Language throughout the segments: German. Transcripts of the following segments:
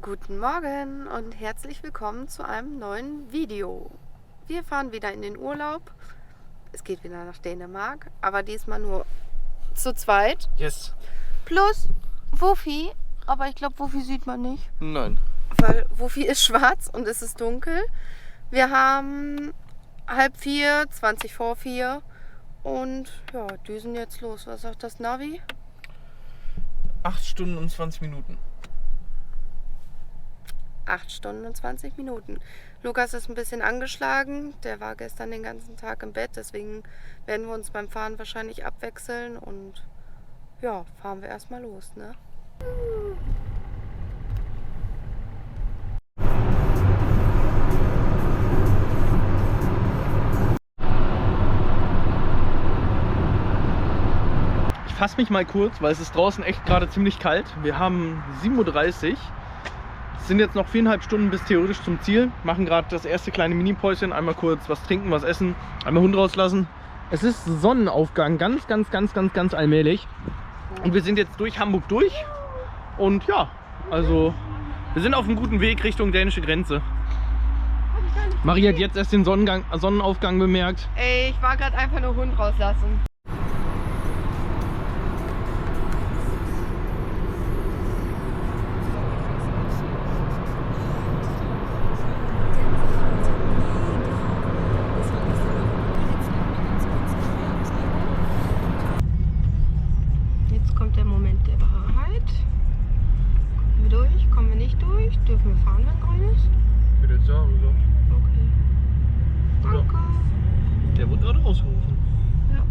Guten Morgen und herzlich willkommen zu einem neuen Video. Wir fahren wieder in den Urlaub. Es geht wieder nach Dänemark, aber diesmal nur zu zweit. Yes. Plus Wuffi, aber ich glaube, Wuffi sieht man nicht. Nein. Weil Wuffi ist schwarz und es ist dunkel. Wir haben 3:30, 20 vor 4 und ja, düsen jetzt los. Was sagt das Navi? 8 Stunden und 20 Minuten. 8 Stunden und 20 Minuten. Lukas ist ein bisschen angeschlagen. Der war gestern den ganzen Tag im Bett. Deswegen werden wir uns beim Fahren wahrscheinlich abwechseln. Und ja, fahren wir erstmal los, ne? Ich fasse mich mal kurz, weil es ist draußen echt gerade ziemlich kalt. Wir haben 7:30 Uhr. Es sind jetzt noch 4,5 Stunden bis theoretisch zum Ziel. Machen gerade das erste kleine Mini-Päuschen. Einmal kurz was trinken, was essen. Einmal Hund rauslassen. Es ist Sonnenaufgang. Ganz allmählich. Und wir sind jetzt durch Hamburg durch. Und ja, also wir sind auf einem guten Weg Richtung dänische Grenze. Marie hat jetzt erst den Sonnenaufgang bemerkt. Ey, ich war gerade einfach nur Hund rauslassen. Kommt der Moment der Wahrheit. Kommen wir durch? Kommen wir nicht durch? Dürfen wir fahren, wenn grün ist? Ich würde jetzt sagen, so. Okay. Danke. Der wurde gerade rausgerufen. Ja.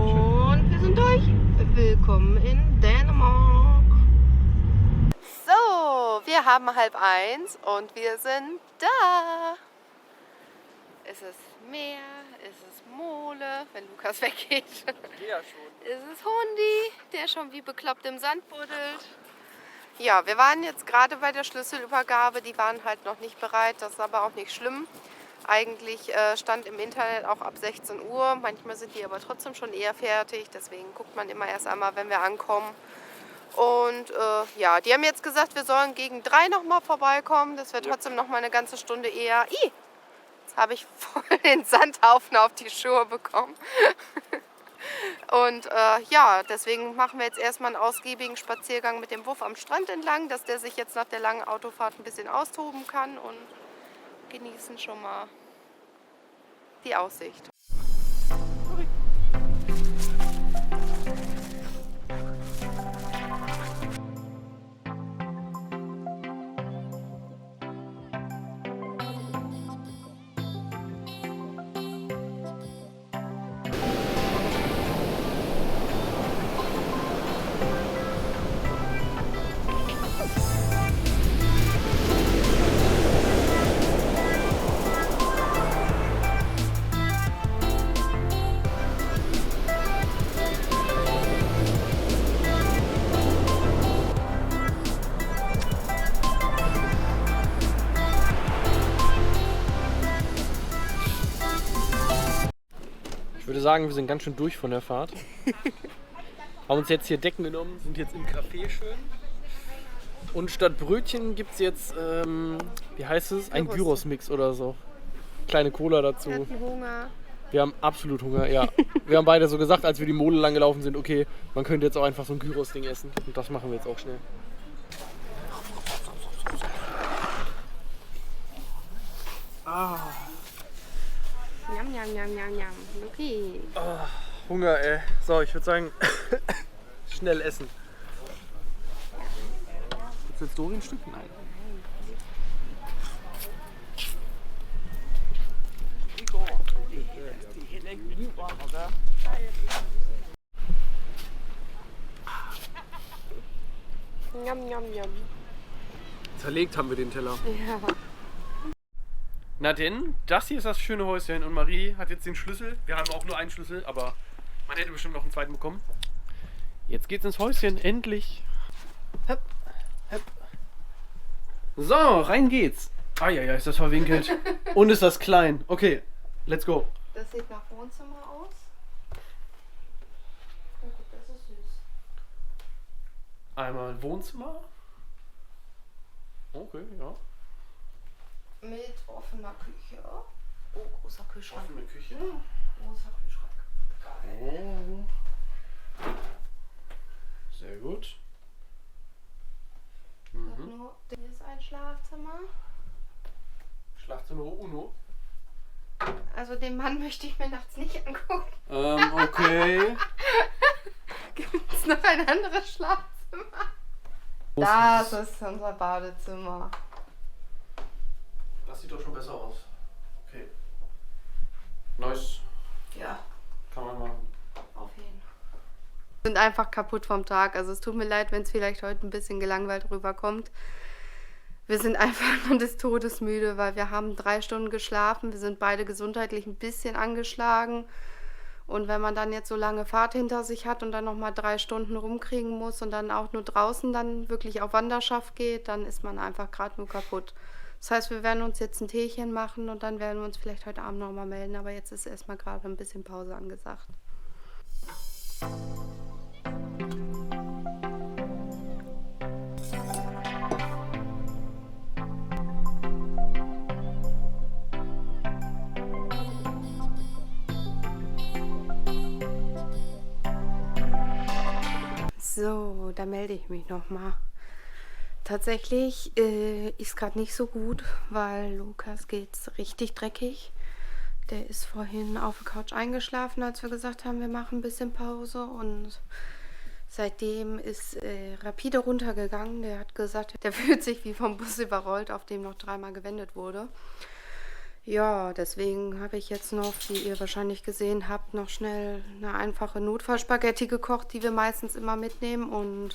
Und wir sind durch. Willkommen in Dänemark. So, wir haben 12:30 und wir sind da. Es ist Meer, es ist Mole, wenn Lukas weggeht. Ja, schon. Es ist Hundi, der schon wie bekloppt im Sand buddelt. Ja, wir waren jetzt gerade bei der Schlüsselübergabe, die waren halt noch nicht bereit, das ist aber auch nicht schlimm. Eigentlich stand im Internet auch ab 16 Uhr, manchmal sind die aber trotzdem schon eher fertig, deswegen guckt man immer erst einmal, wenn wir ankommen. Und ja, die haben jetzt gesagt, wir sollen gegen 3 nochmal vorbeikommen, dass wir trotzdem nochmal eine ganze Stunde eher... Jetzt habe ich voll den Sandhaufen auf die Schuhe bekommen. Und ja, deswegen machen wir jetzt erstmal einen ausgiebigen Spaziergang mit dem Wuff am Strand entlang, dass der sich jetzt nach der langen Autofahrt ein bisschen austoben kann und genießen schon mal die Aussicht. Ich würde sagen, wir sind ganz schön durch von der Fahrt. Haben uns jetzt hier Decken genommen, sind jetzt im Café schön. Und statt Brötchen gibt es jetzt, wie heißt es? Ein Gyros-Mix oder so. Kleine Cola dazu. Wir hatten Hunger. Wir haben absolut Hunger, ja. Wir haben beide so gesagt, als wir die Mole lang gelaufen sind, okay, man könnte jetzt auch einfach so ein Gyros-Ding essen. Und das machen wir jetzt auch schnell. Ah. Njam, njam, njam, njam, njam. Okay. Oh, Hunger, ey. So, ich würde sagen, schnell essen. Gibt's jetzt Dori ein Stück? Nein. Njam, njam, njam. Zerlegt haben wir den Teller. Ja. Na denn, das hier ist das schöne Häuschen und Marie hat jetzt den Schlüssel. Wir haben auch nur einen Schlüssel, aber man hätte bestimmt noch einen zweiten bekommen. Jetzt geht's ins Häuschen, endlich. Hopp, hopp. So, rein geht's. Ah ja, ist das verwinkelt. Und ist das klein. Okay, let's go. Das sieht nach Wohnzimmer aus. Oh, gut, das ist süß. Einmal Wohnzimmer. Okay, ja. Mit offener Küche. Oh, großer Kühlschrank. Offene Küche. Großer Kühlschrank. Oh. Sehr gut. Hier ist ein Schlafzimmer. Schlafzimmer Uno. Also den Mann möchte ich mir nachts nicht angucken. Okay. Gibt es noch ein anderes Schlafzimmer? Das ist unser Badezimmer. Das sieht doch schon besser aus. Okay. Nice. Ja, Kann man machen. auf jeden Fall. Wir sind einfach kaputt vom Tag. Also es tut mir leid, wenn es vielleicht heute ein bisschen gelangweilt rüberkommt. Wir sind einfach nur des Todes müde, weil wir haben 3 Stunden geschlafen. Wir sind beide gesundheitlich ein bisschen angeschlagen. Und wenn man dann jetzt so lange Fahrt hinter sich hat und dann nochmal 3 Stunden rumkriegen muss und dann auch nur draußen dann wirklich auf Wanderschaft geht, dann ist man einfach gerade nur kaputt. Das heißt, wir werden uns jetzt ein Teechen machen und dann werden wir uns vielleicht heute Abend nochmal melden. Aber jetzt ist erstmal gerade ein bisschen Pause angesagt. So, da melde ich mich nochmal. Tatsächlich ist gerade nicht so gut, weil Lukas geht's richtig dreckig. Der ist vorhin auf der Couch eingeschlafen, als wir gesagt haben, wir machen ein bisschen Pause. Und seitdem ist rapide runtergegangen. Der hat gesagt, der fühlt sich wie vom Bus überrollt, auf dem noch 3-mal gewendet wurde. Ja, deswegen habe ich jetzt noch, wie ihr wahrscheinlich gesehen habt, noch schnell eine einfache Notfallspaghetti gekocht, die wir meistens immer mitnehmen. Und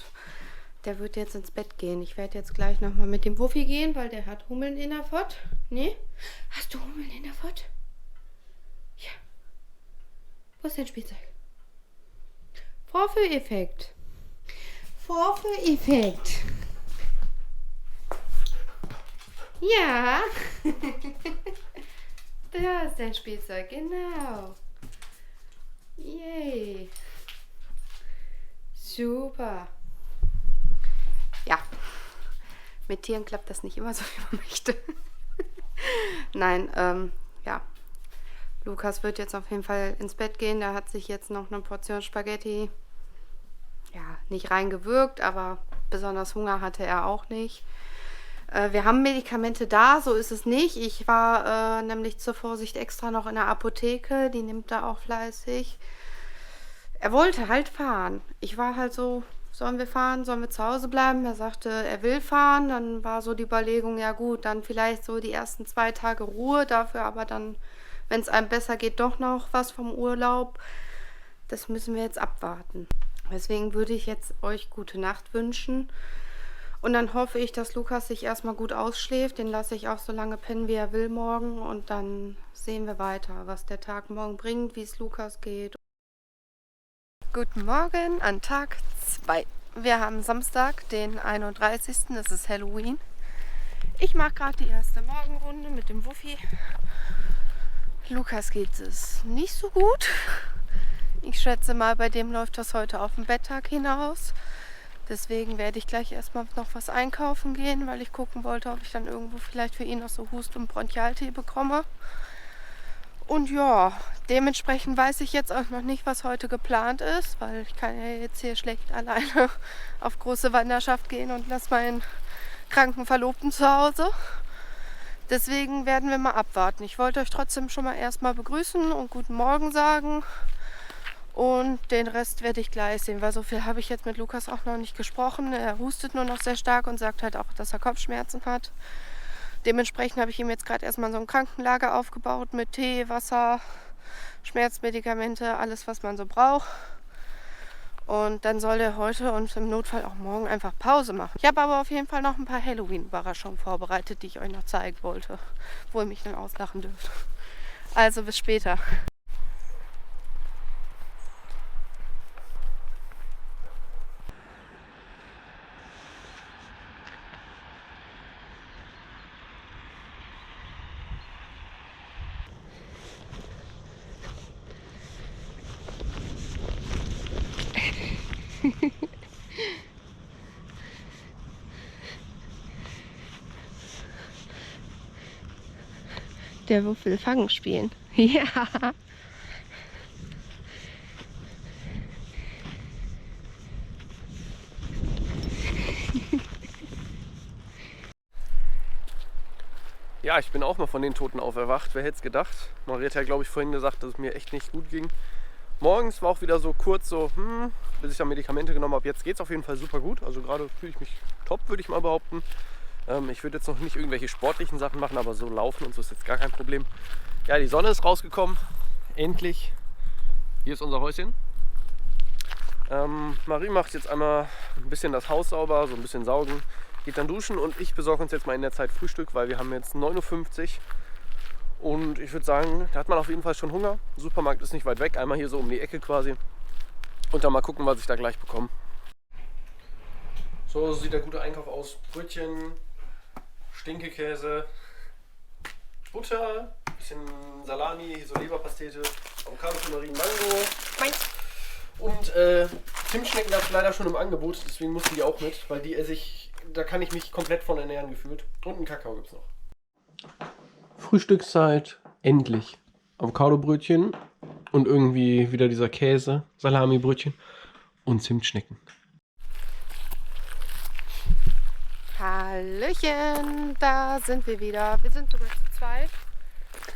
der wird jetzt ins Bett gehen. Ich werde jetzt gleich nochmal mit dem Wuffi gehen, weil der hat Hummeln in der Pott. Nee? Hast du Hummeln in der Pott? Ja. Wo ist dein Spielzeug? Vorführeffekt. Vorführeffekt. Ja. Da ist dein Spielzeug, genau. Yay. Super. Ja. Mit Tieren klappt das nicht immer so, wie man möchte. Nein, ja. Lukas wird jetzt auf jeden Fall ins Bett gehen. Der hat sich jetzt noch eine Portion Spaghetti, ja, nicht reingewürgt, aber besonders Hunger hatte er auch nicht. Wir haben Medikamente da, so ist es nicht. Ich war nämlich zur Vorsicht extra noch in der Apotheke, die nimmt da auch fleißig. Er wollte halt fahren. Ich war halt so, sollen wir fahren, sollen wir zu Hause bleiben? Er sagte, er will fahren. Dann war so die Überlegung, ja gut, dann vielleicht so die ersten 2 Tage Ruhe, dafür aber dann, wenn es einem besser geht, doch noch was vom Urlaub. Das müssen wir jetzt abwarten. Deswegen würde ich jetzt euch gute Nacht wünschen. Und dann hoffe ich, dass Lukas sich erstmal gut ausschläft. Den lasse ich auch so lange pennen, wie er will morgen. Und dann sehen wir weiter, was der Tag morgen bringt, wie es Lukas geht. Guten Morgen an Tag 2. Wir haben Samstag, den 31. Es ist Halloween. Ich mache gerade die erste Morgenrunde mit dem Wuffi. Lukas geht es nicht so gut. Ich schätze mal, bei dem läuft das heute auf den Betttag hinaus. Deswegen werde ich gleich erstmal noch was einkaufen gehen, weil ich gucken wollte, ob ich dann irgendwo vielleicht für ihn noch so Hust- und Bronchialtee bekomme. Und ja, dementsprechend weiß ich jetzt auch noch nicht, was heute geplant ist, weil ich kann ja jetzt hier schlecht alleine auf große Wanderschaft gehen und lasse meinen kranken Verlobten zu Hause. Deswegen werden wir mal abwarten. Ich wollte euch trotzdem schon mal erstmal begrüßen und guten Morgen sagen. Und den Rest werde ich gleich sehen, weil so viel habe ich jetzt mit Lukas auch noch nicht gesprochen. Er hustet nur noch sehr stark und sagt halt auch, dass er Kopfschmerzen hat. Dementsprechend habe ich ihm jetzt gerade erstmal so ein Krankenlager aufgebaut mit Tee, Wasser, Schmerzmedikamente, alles was man so braucht. Und dann soll er heute und im Notfall auch morgen einfach Pause machen. Ich habe aber auf jeden Fall noch ein paar Halloween-Überraschungen vorbereitet, die ich euch noch zeigen wollte, wo ihr mich dann auslachen dürft. Also bis später. Der will Fangen spielen. Ja. Ja, ich bin auch mal von den Toten auferwacht. Wer hätte es gedacht? Maria hat ja, glaube ich, vorhin gesagt, dass es mir echt nicht gut ging. Morgens war auch wieder so kurz so, bis ich dann Medikamente genommen habe. Jetzt geht es auf jeden Fall super gut. Also gerade fühle ich mich top, würde ich mal behaupten. Ich würde jetzt noch nicht irgendwelche sportlichen Sachen machen, aber so laufen und so ist jetzt gar kein Problem. Ja, die Sonne ist rausgekommen. Endlich. Hier ist unser Häuschen. Marie macht jetzt einmal ein bisschen das Haus sauber, so ein bisschen saugen. Geht dann duschen und ich besorge uns jetzt mal in der Zeit Frühstück, weil wir haben jetzt 9:50 Uhr und ich würde sagen, da hat man auf jeden Fall schon Hunger. Der Supermarkt ist nicht weit weg, einmal hier so um die Ecke quasi und dann mal gucken, was ich da gleich bekomme. So sieht der gute Einkauf aus. Brötchen, Stinkekäse, Butter, bisschen Salami, so Leberpastete, Avocado, Mango. Und Zimtschnecken habe ich leider schon im Angebot, deswegen mussten die auch mit, weil die esse ich, da kann ich mich komplett von ernähren gefühlt. Und einen Kakao gibt es noch. Frühstückszeit, endlich. Avocadobrötchen und irgendwie wieder dieser Käse, Salamibrötchen und Zimtschnecken. Hallöchen, da sind wir wieder. Wir sind sogar zu zweit.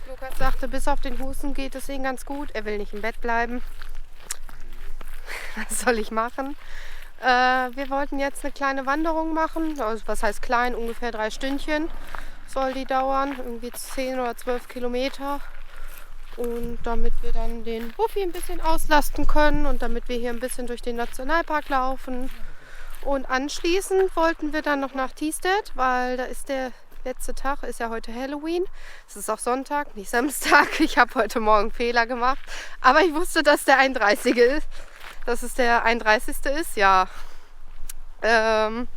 Lukas sagte, bis auf den Husten geht es ihm ganz gut. Er will nicht im Bett bleiben. Was soll ich machen? Wir wollten jetzt eine kleine Wanderung machen. Also was heißt klein? Ungefähr 3 Stündchen soll die dauern. Irgendwie 10 oder 12 Kilometer. Und damit wir dann den Wuffi ein bisschen auslasten können und damit wir hier ein bisschen durch den Nationalpark laufen. Und anschließend wollten wir dann noch nach Thisted, weil da ist der letzte Tag, ist ja heute Halloween. Es ist auch Sonntag, nicht Samstag. Ich habe heute Morgen Fehler gemacht. Aber ich wusste, dass der 31. ist. Dass es der 31. ist, ja. Wir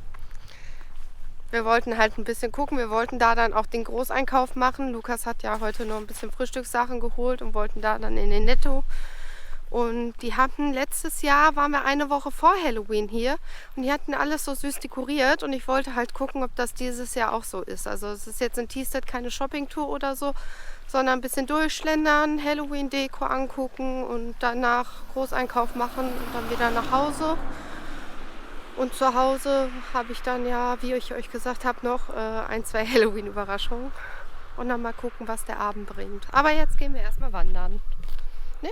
wollten halt ein bisschen gucken. Wir wollten da dann auch den Großeinkauf machen. Lukas hat ja heute noch ein bisschen Frühstückssachen geholt und wollten da dann in den Netto. Und die hatten letztes Jahr, waren wir eine Woche vor Halloween hier und die hatten alles so süß dekoriert und ich wollte halt gucken, ob das dieses Jahr auch so ist. Also es ist jetzt in Thisted keine Shoppingtour oder so, sondern ein bisschen durchschlendern, Halloween-Deko angucken und danach Großeinkauf machen und dann wieder nach Hause. Und zu Hause habe ich dann ja, wie ich euch gesagt habe, noch 1, 2 Halloween-Überraschungen und dann mal gucken, was der Abend bringt. Aber jetzt gehen wir erstmal wandern. Ne?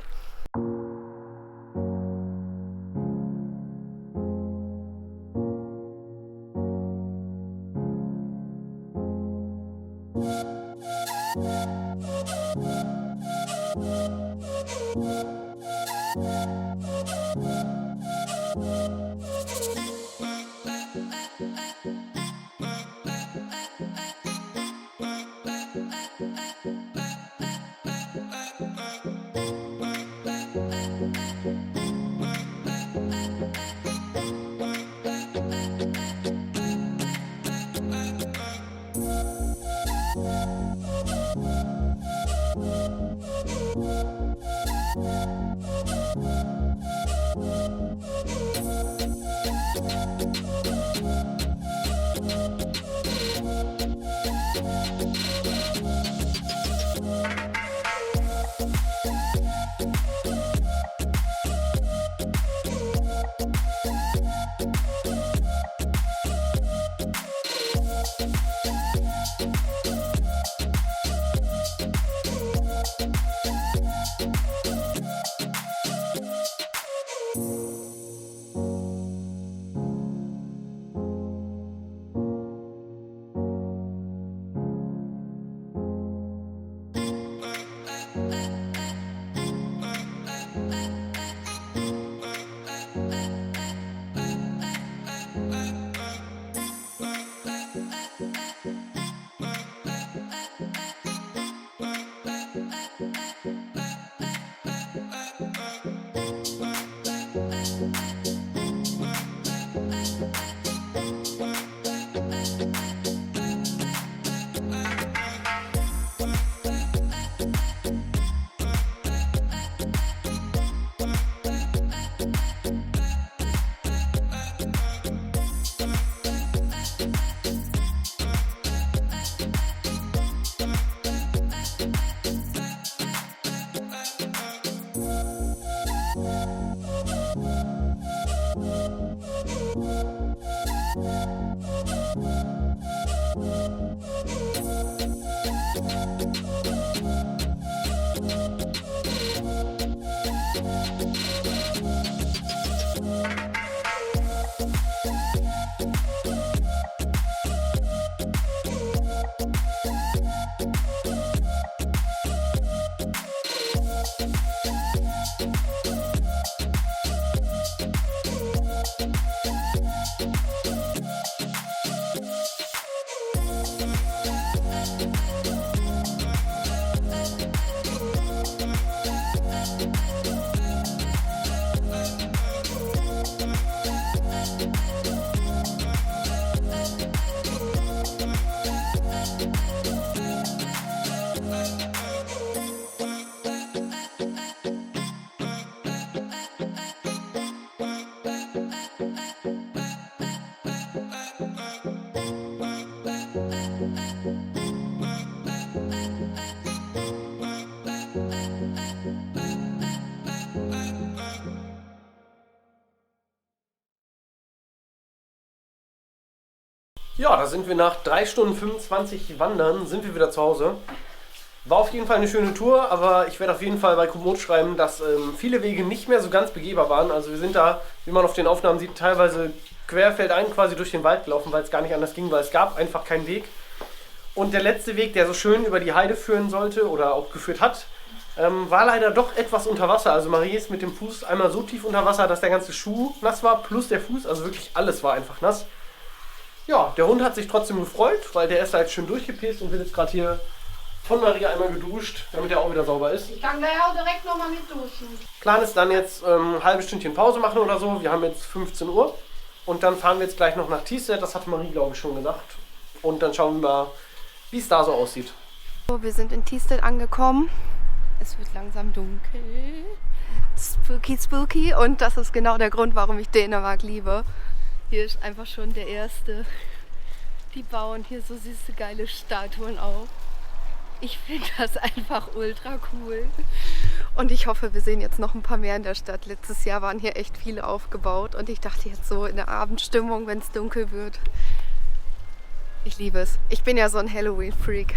Ja, da sind wir nach 3 Stunden 25 Wandern, sind wir wieder zu Hause. War auf jeden Fall eine schöne Tour, aber ich werde auf jeden Fall bei Komoot schreiben, dass viele Wege nicht mehr so ganz begehbar waren. Also wir sind da, wie man auf den Aufnahmen sieht, teilweise querfeldein quasi durch den Wald gelaufen, weil es gar nicht anders ging, weil es gab einfach keinen Weg. Und der letzte Weg, der so schön über die Heide führen sollte oder auch geführt hat, war leider doch etwas unter Wasser. Also Marie ist mit dem Fuß einmal so tief unter Wasser, dass der ganze Schuh nass war, plus der Fuß, also wirklich alles war einfach nass. Ja, der Hund hat sich trotzdem gefreut, weil der ist da jetzt schön durchgepisst und wird jetzt gerade hier von Maria einmal geduscht, damit er auch wieder sauber ist. Ich kann gleich auch direkt nochmal mit duschen. Plan ist dann jetzt ein halbes Stündchen Pause machen oder so. Wir haben jetzt 15 Uhr und dann fahren wir jetzt gleich noch nach Thysse. Das hat Marie, glaube ich, schon gesagt. Und dann schauen wir mal, wie es da so aussieht. So, wir sind in Thysse angekommen. Es wird langsam dunkel. Spooky, spooky. Und das ist genau der Grund, warum ich Dänemark liebe. Hier ist einfach schon der erste. Die bauen hier so süße, geile Statuen auf. Ich finde das einfach ultra cool. Und ich hoffe, wir sehen jetzt noch ein paar mehr in der Stadt. Letztes Jahr waren hier echt viele aufgebaut. Und ich dachte jetzt so in der Abendstimmung, wenn es dunkel wird. Ich liebe es. Ich bin ja so ein Halloween-Freak.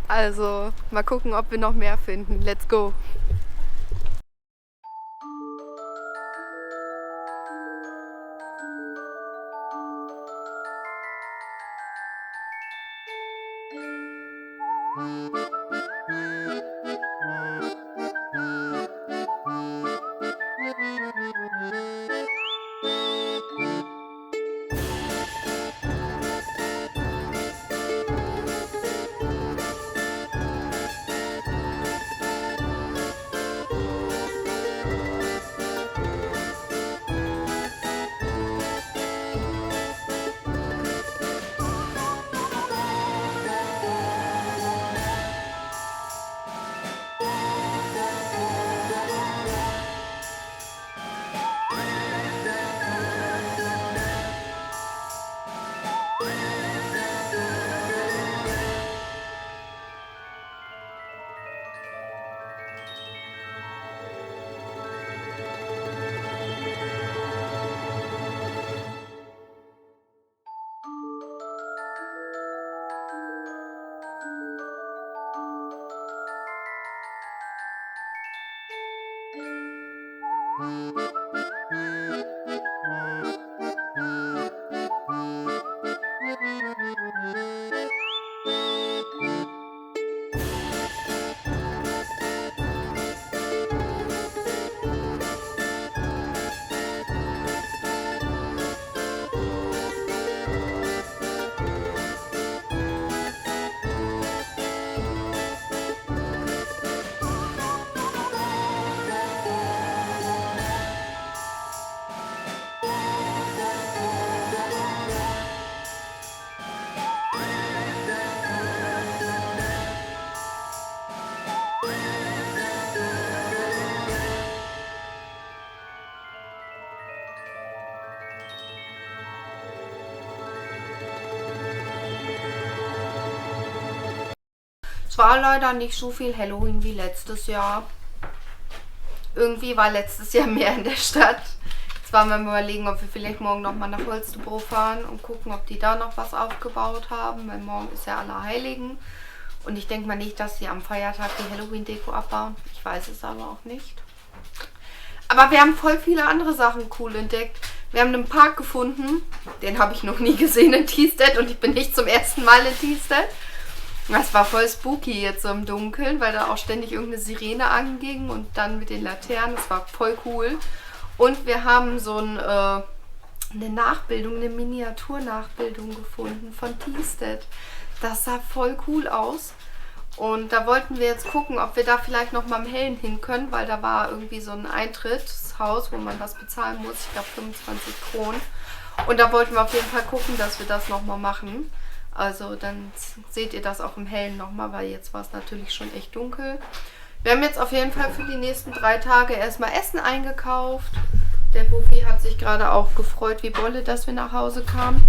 Also mal gucken, ob wir noch mehr finden. Let's go! Es war leider nicht so viel Halloween wie letztes Jahr. Irgendwie war letztes Jahr mehr in der Stadt. Jetzt Jetzt waren wir am Überlegen, ob wir vielleicht morgen nochmal nach Holstebro fahren und gucken, ob die da noch was aufgebaut haben, weil morgen ist ja Allerheiligen. Und ich denke mal nicht, dass sie am Feiertag die Halloween-Deko abbauen. Ich weiß es aber auch nicht. Aber wir haben voll viele andere Sachen cool entdeckt. Wir haben einen Park gefunden, den habe ich noch nie gesehen in Thystedt und ich bin nicht zum ersten Mal in Thystedt. Das war voll spooky jetzt so im Dunkeln, weil da auch ständig irgendeine Sirene anging und dann mit den Laternen. Das war voll cool. Und wir haben so eine Nachbildung, eine Miniaturnachbildung gefunden von Thystedt. Das sah voll cool aus. Und da wollten wir jetzt gucken, ob wir da vielleicht noch mal im Hellen hin können, weil da war irgendwie so ein Eintrittshaus, wo man was bezahlen muss. Ich glaube 25 Kronen. Und da wollten wir auf jeden Fall gucken, dass wir das noch mal machen. Also dann seht ihr das auch im Hellen noch mal, weil jetzt war es natürlich schon echt dunkel. Wir haben jetzt auf jeden Fall für die nächsten 3 Tage erstmal Essen eingekauft. Der Buffy hat sich gerade auch gefreut wie Bolle, dass wir nach Hause kamen.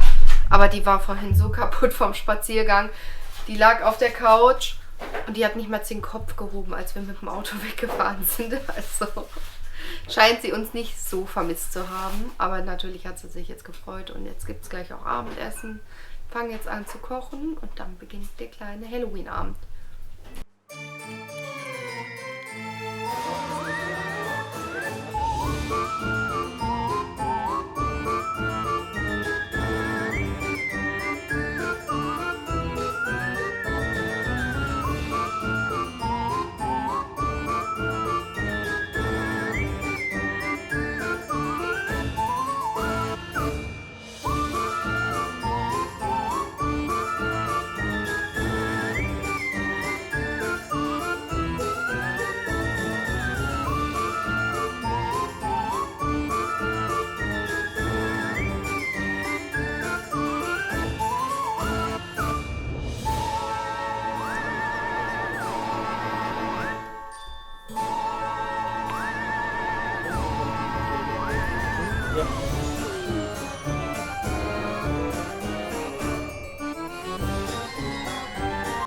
Aber die war vorhin so kaputt vom Spaziergang. Die lag auf der Couch und die hat nicht mal den Kopf gehoben, als wir mit dem Auto weggefahren sind. Also scheint sie uns nicht so vermisst zu haben. Aber natürlich hat sie sich jetzt gefreut und jetzt gibt es gleich auch Abendessen. Wir fangen jetzt an zu kochen und dann beginnt der kleine Halloween-Abend.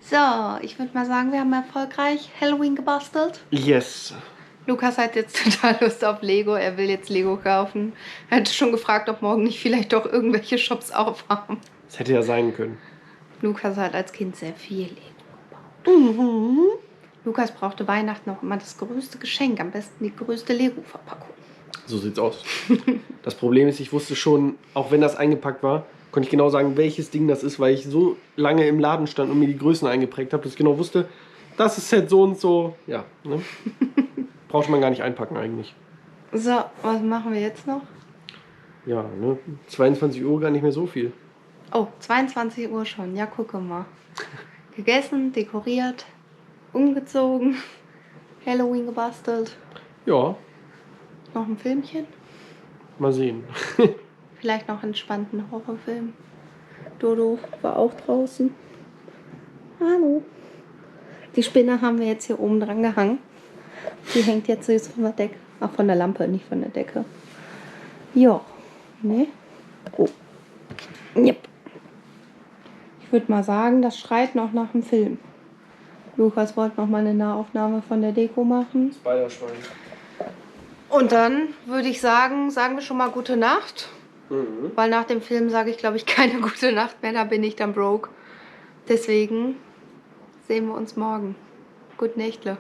So, ich würde mal sagen, wir haben erfolgreich Halloween gebastelt. Yes. Lukas hat jetzt total Lust auf Lego. Er will jetzt Lego kaufen. Er hat schon gefragt, ob morgen nicht vielleicht doch irgendwelche Shops aufhaben. Das hätte ja sein können. Lukas hat als Kind sehr viel Lego gebaut. Mhm. Lukas brauchte Weihnachten auch immer das größte Geschenk. Am besten die größte Lego-Verpackung. So sieht's aus. Das Problem ist, ich wusste schon, auch wenn das eingepackt war, konnte ich genau sagen, welches Ding das ist, weil ich so lange im Laden stand und mir die Größen eingeprägt habe, dass ich genau wusste, das ist Set so und so. Ja, ne? Braucht man gar nicht einpacken eigentlich. So, was machen wir jetzt noch? Ja, ne? 22 Uhr gar nicht mehr so viel. Oh, 22 Uhr schon. Ja, gucke mal. Gegessen, dekoriert, umgezogen, Halloween gebastelt. Ja. Noch ein Filmchen. Mal sehen. Vielleicht noch einen entspannten Horrorfilm. Dodo war auch draußen. Hallo. Die Spinne haben wir jetzt hier oben dran gehangen. Die hängt jetzt süß von der Decke. Ach, von der Lampe, nicht von der Decke. Ja. Ne? Oh. Yep. Ich würde mal sagen, das schreit noch nach dem Film. Lukas wollte noch mal eine Nahaufnahme von der Deko machen. Spiderschwein. Und dann würde ich sagen, sagen wir schon mal gute Nacht. Mhm. Weil nach dem Film sage ich, glaube ich, keine gute Nacht mehr. Da bin ich dann broke. Deswegen sehen wir uns morgen. Gute Nächtle.